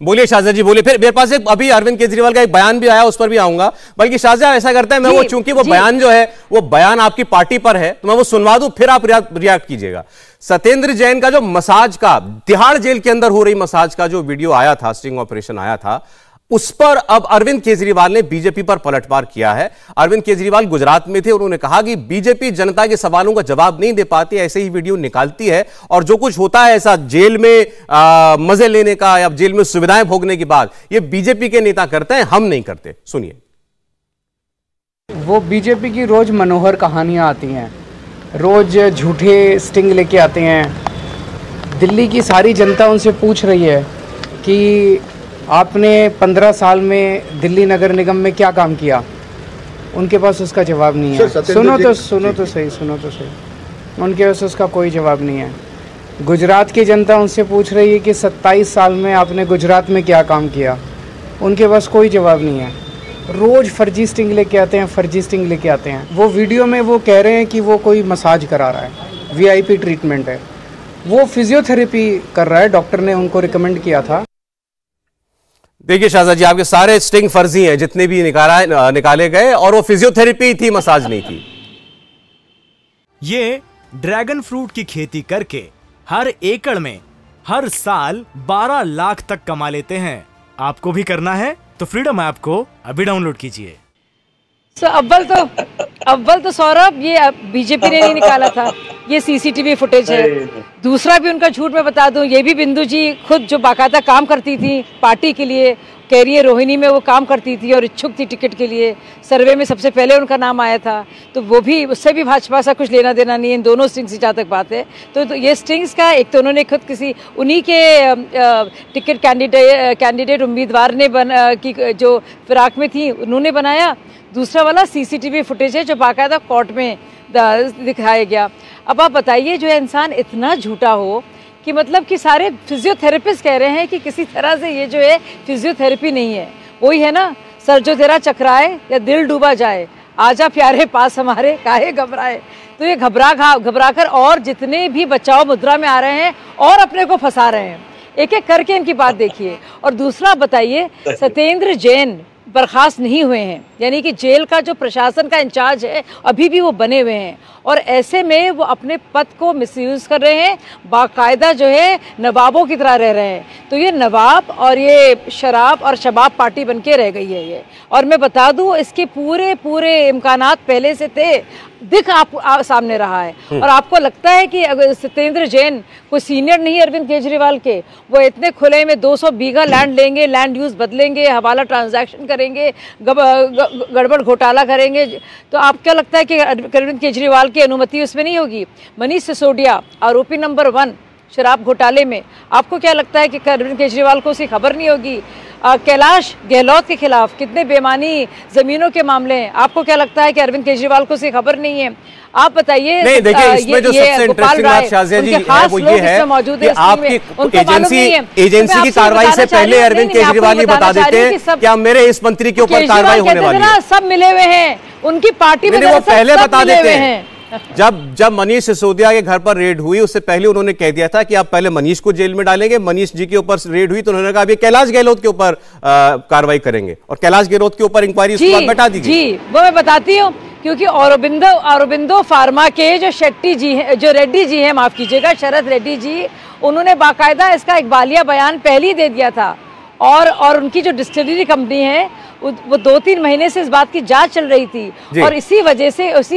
बोलिए शाहजहां जी, बोलिए। फिर मेरे पास एक अभी अरविंद केजरीवाल का एक बयान भी आया, उस पर भी आऊंगा। बल्कि शाहजहां ऐसा करता है, मैं वो चूंकि वो बयान जो है वो बयान आपकी पार्टी पर है, तो मैं वो सुनवा दूं, फिर आप रिएक्ट कीजिएगा। सत्येंद्र जैन का जो मसाज का, तिहाड़ जेल के अंदर हो रही मसाज का जो वीडियो आया था, स्टिंग ऑपरेशन आया था, उस पर अब अरविंद केजरीवाल ने बीजेपी पर पलटवार किया है। अरविंद केजरीवाल गुजरात में थे, उन्होंने कहा कि बीजेपी जनता के सवालों का जवाब नहीं दे पाती, ऐसे ही वीडियो निकालती है, और जो कुछ होता है ऐसा जेल में मजे लेने का या जेल में सुविधाएं भोगने के बाद, ये बीजेपी के नेता करते हैं, हम नहीं करते। सुनिए। वो बीजेपी की रोज मनोहर कहानियां आती हैं, रोज झूठे स्टिंग लेके आते हैं। दिल्ली की सारी जनता उनसे पूछ रही है कि आपने 15 साल में दिल्ली नगर निगम में क्या काम किया। उनके पास उसका जवाब नहीं है। सुनो तो सही। उनके पास उसका कोई जवाब नहीं है। गुजरात की जनता उनसे पूछ रही है कि 27 साल में आपने गुजरात में क्या काम किया। उनके पास कोई जवाब नहीं है। रोज़ फर्जी स्टिंग लेके आते हैं। वो वीडियो में वो कह रहे हैं कि वो कोई मसाज करा रहा है, VIP ट्रीटमेंट है। वो फिजियोथेरेपी कर रहा है, डॉक्टर ने उनको रिकमेंड किया था। देखिए शाहजहां जी, आपके सारे स्टिंग फर्जी हैं जितने भी निकाले गए, और वो फिजियोथेरेपी थी, मसाज नहीं थी। ये ड्रैगन फ्रूट की खेती करके हर एकड़ में हर साल 12 लाख तक कमा लेते हैं। आपको भी करना है तो फ्रीडम ऐप को अभी डाउनलोड कीजिए। अव्वल तो सौरभ, ये बीजेपी ने नहीं निकाला था, ये CCTV फुटेज है। दूसरा भी उनका झूठ मैं बता दूं, ये भी बिंदु जी खुद जो बाकायदा काम करती थी पार्टी के लिए, कह रही है रोहिणी में वो काम करती थी और इच्छुक थी टिकट के लिए, सर्वे में सबसे पहले उनका नाम आया था, तो वो भी, उससे भी भाजपा से कुछ लेना देना नहीं है। इन दोनों स्टिंग्स की जहाँ तक बात है, तो ये स्टिंग्स का एक तो उन्होंने खुद किसी उन्हीं के टिकट कैंडिडेट उम्मीदवार ने की जो फिराक में थी उन्होंने बनाया। दूसरा वाला CCTV फुटेज है जो बाकायदा कोर्ट में दिखाया गया। अब आप बताइए, जो इंसान इतना झूठा हो कि मतलब कि सारे फिजियोथेरेपिस्ट कह रहे हैं कि किसी तरह से ये जो है फिजियोथेरेपी नहीं है, वही है ना, सर जो तेरा चकराए या दिल डूबा जाए, आजा प्यारे पास हमारे, काहे घबराए। तो ये घबरा कर और जितने भी बचाव मुद्रा में आ रहे हैं और अपने को फंसा रहे हैं, एक एक करके इनकी बात देखिए। और दूसरा बताइए, सत्येंद्र जैन बर्खास्त नहीं हुए हैं, यानी कि जेल का जो प्रशासन का इंचार्ज है अभी भी वो बने हुए हैं, और ऐसे में वो अपने पद को मिसयूज़ कर रहे हैं, बाकायदा जो है नवाबों की तरह रह रहे हैं। तो ये नवाब और ये शराब और शबाब पार्टी बन के रह गई है ये। और मैं बता दूं, इसके पूरे इम्कानात पहले से थे, दिख आप सामने रहा है। और आपको लगता है कि अगर सत्येंद्र जैन कोई सीनियर नहीं है अरविंद केजरीवाल के, वो इतने खुले में 200 बीघा लैंड लेंगे, लैंड यूज बदलेंगे, हवाला ट्रांजैक्शन करेंगे, गड़बड़ घोटाला करेंगे, तो आप क्या लगता है कि अरविंद केजरीवाल की अनुमति उसमें नहीं होगी? मनीष सिसोदिया आरोपी नंबर 1 शराब घोटाले में, आपको क्या लगता है कि अरविंद केजरीवाल को उसकी खबर नहीं होगी? कैलाश गहलोत के खिलाफ कितने बेमानी जमीनों के मामले हैं, आपको क्या लगता है कि अरविंद केजरीवाल को उसकी खबर नहीं है? आप बताइए। नहीं, देखिए इसमें जो सबसे इंटरेस्टिंग बात शाहजहां जी है वो ये है कि आपकी एजेंसी की कार्रवाई से पहले अरविंद केजरीवाल ये बता देते हैं कि मेरे इस मंत्री के ऊपर कार्रवाई होने वाली है। सब मिले हुए हैं उनकी पार्टी में, वो पहले बता देते हैं। जब मनीष सिसोदिया के घर पर रेड हुई, उससे पहले उन्होंने कह दिया था कि आप पहले मनीष को जेल में डालेंगे। मनीष जी के ऊपर रेड हुई तो उन्होंने कहा अभी कैलाश गहलोत के ऊपर कार्रवाई करेंगे, और कैलाश गहलोत के ऊपर इंक्वायरी उसके बाद बैठा दी गई। वो मैं बताती हूँ, क्योंकि औरोबिंदो फार्मा के जो शेट्टी जी हैं, जो रेड्डी जी हैं, माफ कीजिएगा, शरद रेड्डी जी, उन्होंने बाकायदा इसका इकबालिया बयान पहले ही दे दिया था। और उनकी जो डिस्टिलरी कंपनी है वो 2-3 महीने से इस बात की जांच चल रही थी, और उसी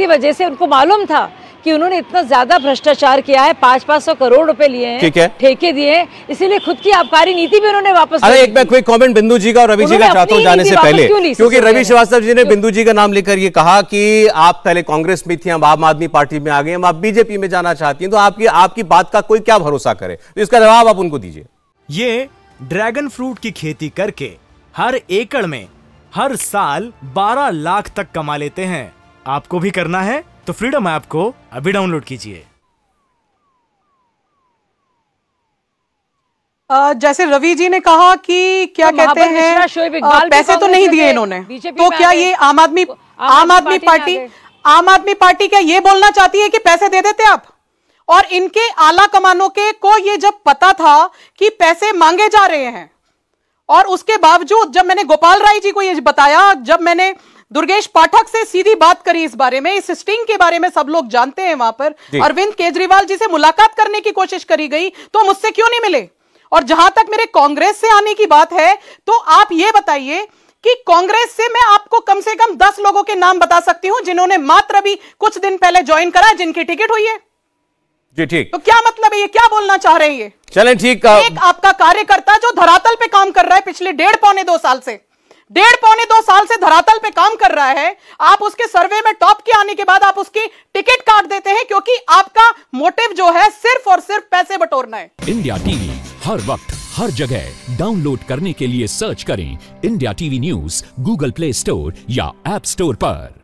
वजह से उनको मालूम था कि उन्होंने इतना ज्यादा भ्रष्टाचार किया है, 500 करोड़ रुपए लिए हैं, ठेके दिए हैं, इसीलिए खुद की आबकारी नीति भी उन्होंने वापस। अरे एक मैं कोई कमेंट बिंदु जी का और रवि जी का चाहता हूं जाने से पहले, क्योंकि रवि श्रीवास्तव जी ने बिंदु जी का नाम लेकर ये कहा कि आप पहले कांग्रेस में थी, अब आम आदमी पार्टी में आ गए, अब आप बीजेपी में जाना चाहती हैं, तो आपकी बात का कोई क्या भरोसा करे? तो इसका जवाब आप उनको दीजिए। ये ड्रैगन फ्रूट की खेती करके हर एकड़ में हर साल 12 लाख तक कमा लेते हैं। आपको भी करना है तो फ्रीडम ऐप को अभी डाउनलोड कीजिए। जैसे रवि जी ने कहा कि क्या कहते हैं, पैसे तो नहीं दिए इन्होंने, तो क्या ये आम आदमी पार्टी क्या ये बोलना चाहती है कि पैसे दे देते आप? और इनके आला कमानों के को ये जब पता था कि पैसे मांगे जा रहे हैं और उसके बावजूद जब मैंने गोपाल राय जी को ये बताया, जब मैंने दुर्गेश पाठक से सीधी बात करी इस बारे में, इस स्टिंग के बारे में सब लोग जानते हैं वहां पर, अरविंद केजरीवाल जी से मुलाकात करने की कोशिश करी गई तो मुझसे क्यों नहीं मिले। और जहां तक मेरे कांग्रेस से आने की बात है तो आप ये बताइए कि कांग्रेस से मैं आपको कम से कम 10 लोगों के नाम बता सकती हूं जिन्होंने मात्र अभी कुछ दिन पहले ज्वाइन करा, जिनकी टिकट हुई है। जी ठीक। तो क्या मतलब है, ये क्या बोलना चाह रहे हैं ये? चलें ठीक। एक आपका कार्यकर्ता जो धरातल पे काम कर रहा है पिछले 1.5-2 साल से, 1.5-2 साल से धरातल पे काम कर रहा है, आप उसके सर्वे में टॉप के आने के बाद आप उसकी टिकट काट देते हैं क्योंकि आपका मोटिव जो है सिर्फ और सिर्फ पैसे बटोरना है। इंडिया टीवी हर वक्त हर जगह डाउनलोड करने के लिए सर्च करें India TV news Google play store या ऐप स्टोर पर।